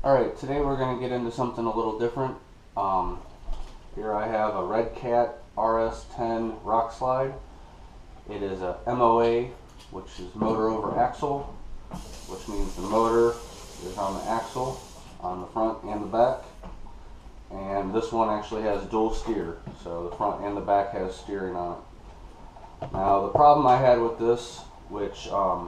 Alright, today we're going to get into something a little different. Here I have a Red Cat RS10 rock slide. It is a MOA, which is motor over axle, which means the motor is on the axle on the front and the back. And this one actually has dual steer, so the front and the back has steering on it. Now the problem I had with this, which at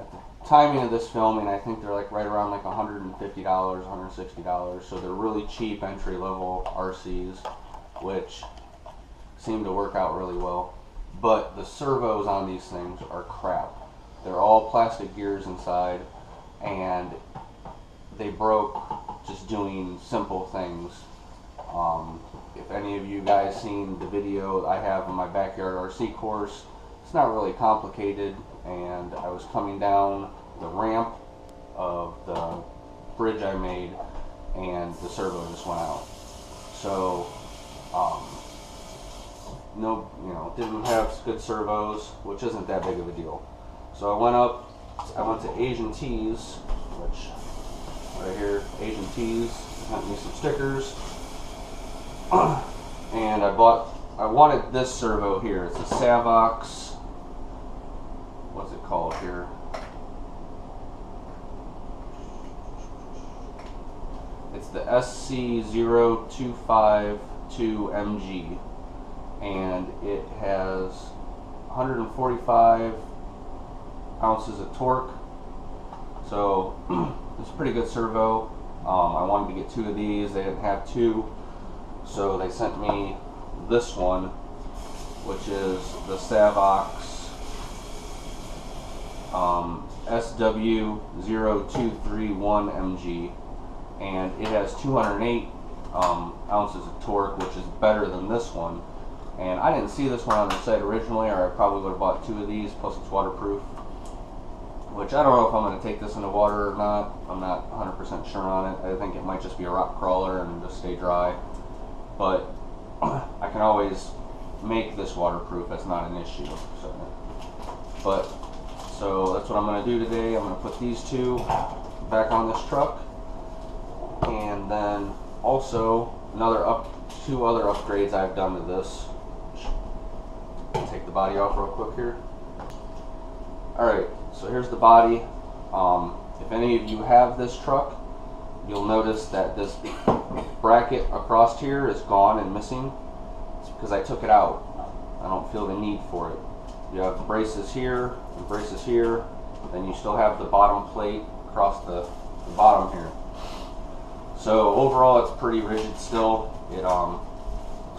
the timing of this filming, I think they're like right around like $150, $160, so they're really cheap entry level RCs, which seem to work out really well. But the servos on these things are crap. They're all plastic gears inside, and they broke just doing simple things. If any of you guys seen the video I have on my backyard RC course, it's not really complicated, and I was coming down the ramp of the bridge I made and the servo just went out. So didn't have good servos, which isn't that big of a deal. So I went to Asian Tees, which right here, Asian Tees, sent me some stickers, and I wanted this servo here. It's a Savox, what's it called here? It's the SC0252MG, and it has 145 ounces of torque, so it's a pretty good servo. I wanted to get two of these. They didn't have two, so they sent me this one, which is the Savox SW0231MG, and it has 208 ounces of torque, which is better than this one. And I didn't see this one on the site originally, or I probably would have bought two of these, plus it's waterproof, which I don't know if I'm going to take this into water or not. I'm not 100% sure on it. I think it might just be a rock crawler and just stay dry, but I can always make this waterproof. That's not an issue. So that's what I'm going to do today. I'm going to put these two back on this truck, and then also two other upgrades I've done to this. Take the body off real quick here. Alright, so here's the body. If any of you have this truck, you'll notice that this bracket across here is gone and missing. It's because I took it out. I don't feel the need for it. You have braces here and braces here, then you still have the bottom plate across the bottom here. So overall it's pretty rigid still. It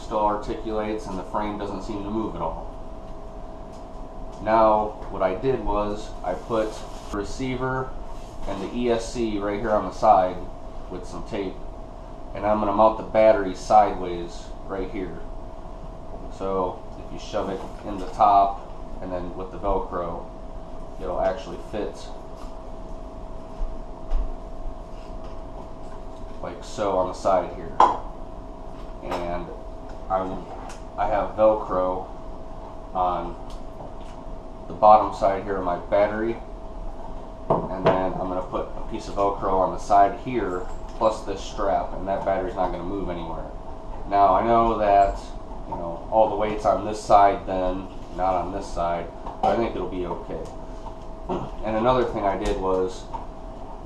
still articulates, and the frame doesn't seem to move at all. Now what I did was I put the receiver and the ESC right here on the side with some tape, and I'm going to mount the battery sideways right here. So if you shove it in the top and then with the Velcro, it'll actually fit like so on the side here. And I have Velcro on the bottom side here of my battery, and then I'm going to put a piece of Velcro on the side here plus this strap, and that battery's not going to move anywhere. Now I know that all the weight's on this side, then not on this side, but I think it'll be okay. And another thing I did was,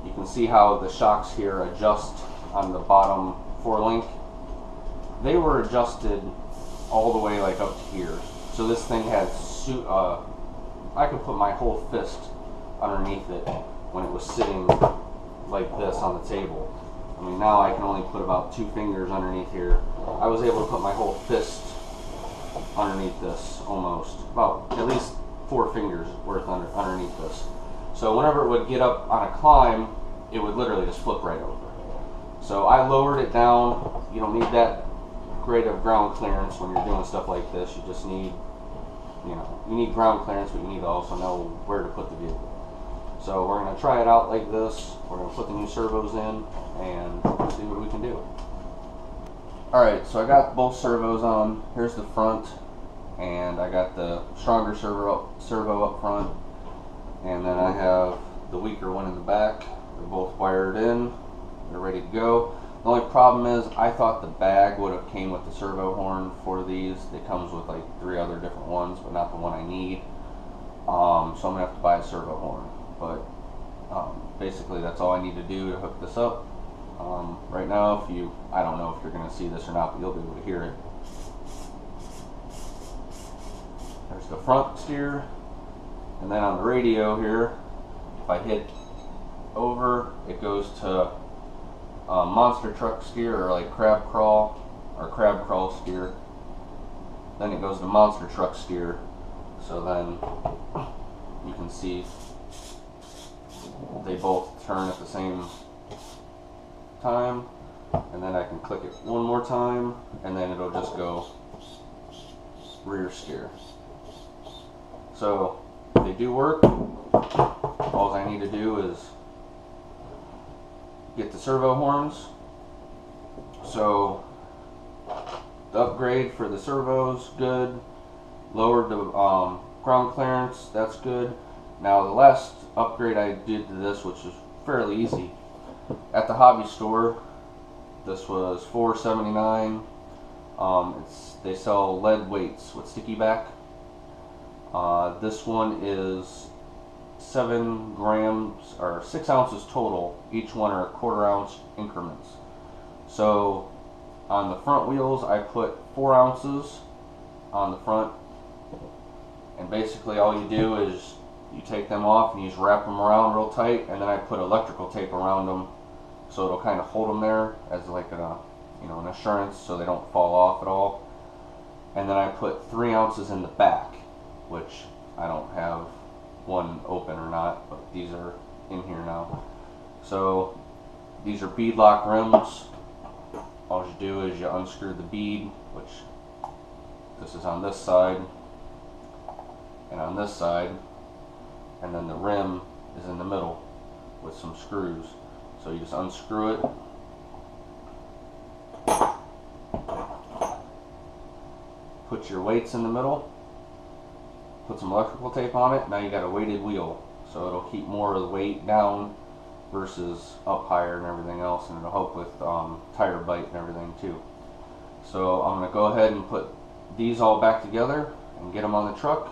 you can see how the shocks here adjust on the bottom four-link. They were adjusted all the way like up to here. So this thing had I could put my whole fist underneath it when it was sitting like this on the table. I mean, now I can only put about 2 fingers underneath here. I was able to put my whole fist underneath this, almost. About at least 4 fingers worth underneath this. So whenever it would get up on a climb, it would literally just flip right over. So I lowered it down. You don't need that great of ground clearance when you're doing stuff like this. You just need, you need ground clearance, but you need to also know where to put the vehicle. So we're going to try it out like this. We're going to put the new servos in and see what we can do. Alright, so I got both servos on. Here's the front, and I got the stronger servo up front, and then I have the weaker one in the back. They're both wired in. They're ready to go. The only problem is I thought the bag would have came with the servo horn for these. It comes with like 3 other different ones, but not the one I need. So I'm gonna have to buy a servo horn. But basically that's all I need to do to hook this up. Right now, I don't know if you're gonna see this or not, but you'll be able to hear it. There's the front steer, and then on the radio here, if I hit over, it goes to monster truck steer, or like crab crawl steer. Then it goes to monster truck steer. So then you can see they both turn at the same time, and then I can click it one more time, and then it'll just go rear steer. So they do work. All I need to do is get the servo horns. So the upgrade for the servos, good. Lowered the ground clearance, that's good. Now the last upgrade I did to this, which was fairly easy, at the hobby store, this was $4.79. They sell lead weights with sticky back. This one is 7 grams or 6 ounces total. Each one are 1/4 ounce increments. So on the front wheels I put 4 ounces on the front, and basically all you do is you take them off and you just wrap them around real tight, and then I put electrical tape around them so it'll kind of hold them there as like an assurance so they don't fall off at all. And then I put 3 ounces in the back, which I don't have one open or not, but these are in here now. So these are beadlock rims. All you do is you unscrew the bead, which this is on this side and on this side, and then the rim is in the middle with some screws. So you just unscrew it, put your weights in the middle, put some electrical tape on it. Now you got a weighted wheel, so it'll keep more of the weight down versus up higher and everything else, and it'll help with tire bite and everything too. So I'm going to go ahead and put these all back together and get them on the truck.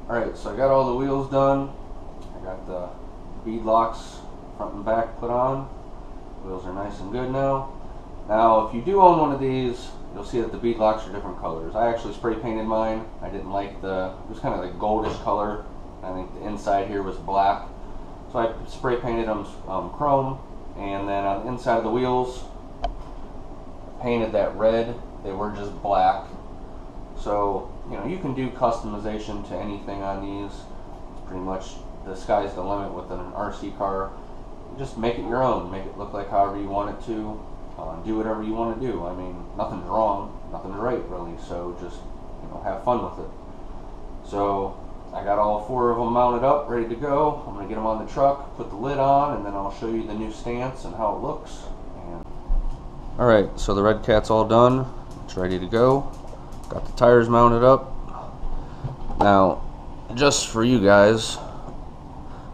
Alright, so I got all the wheels done. I got the bead locks front and back put on. Wheels are nice and good now. Now, if you do own one of these, you'll see that the bead locks are different colors. I actually spray painted mine. I didn't like it was kind of like goldish color. I think the inside here was black. So I spray painted them chrome, and then on the inside of the wheels, I painted that red. They were just black. So, you can do customization to anything on these. It's pretty much the sky's the limit with an RC car. Just make it your own. Make it look like however you want it to. Do whatever you want to do. I mean, nothing's wrong, nothing's right really. So just have fun with it. So I got all 4 of them mounted up, ready to go. I'm gonna get them on the truck, put the lid on, and then I'll show you the new stance and how it looks. All right, so the Red Cat's all done. It's ready to go. Got the tires mounted up. Now, just for you guys,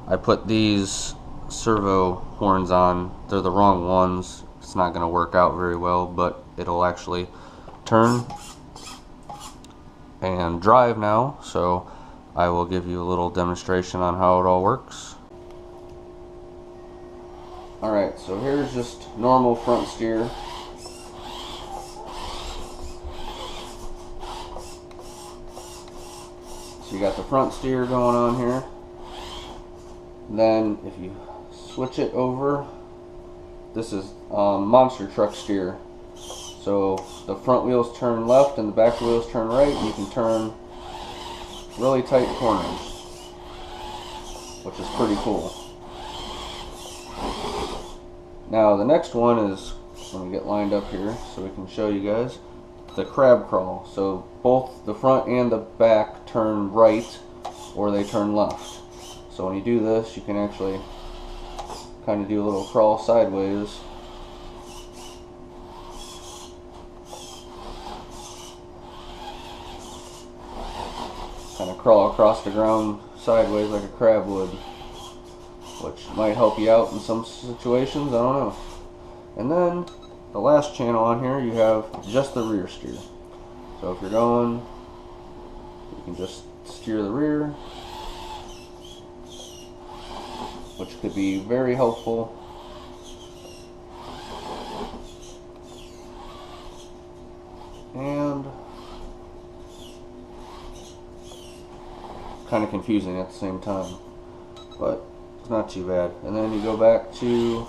I put these servo horns on. They're the wrong ones. It's not going to work out very well, but it'll actually turn and drive now. So I will give you a little demonstration on how it all works. Alright, so here's just normal front steer. you got the front steer going on here. Then if you switch it over, this is monster truck steer. So the front wheels turn left and the back wheels turn right. You can turn really tight corners, which is pretty cool. Now the next one is, let me get lined up here so we can show you guys, the crab crawl. So both the front and the back turn right or they turn left. So when you do this, you can actually kind of do a little crawl sideways. Kind of crawl across the ground sideways like a crab would, which might help you out in some situations, I don't know. And then the last channel on here, you have just the rear steer. So if you're going, you can just steer the rear, which could be very helpful. And kind of confusing at the same time, but it's not too bad. And then you go back to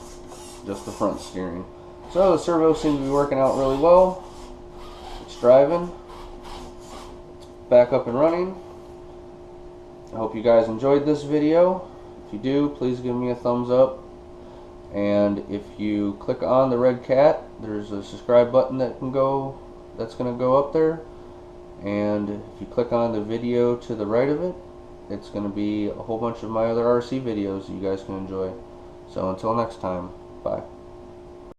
just the front steering. So the servo seems to be working out really well. It's driving. It's back up and running. I hope you guys enjoyed this video. If you do, please give me a thumbs up. And if you click on the red cat, there's a subscribe button that's going to go up there. And if you click on the video to the right of it, it's going to be a whole bunch of my other RC videos you guys can enjoy. So until next time, bye.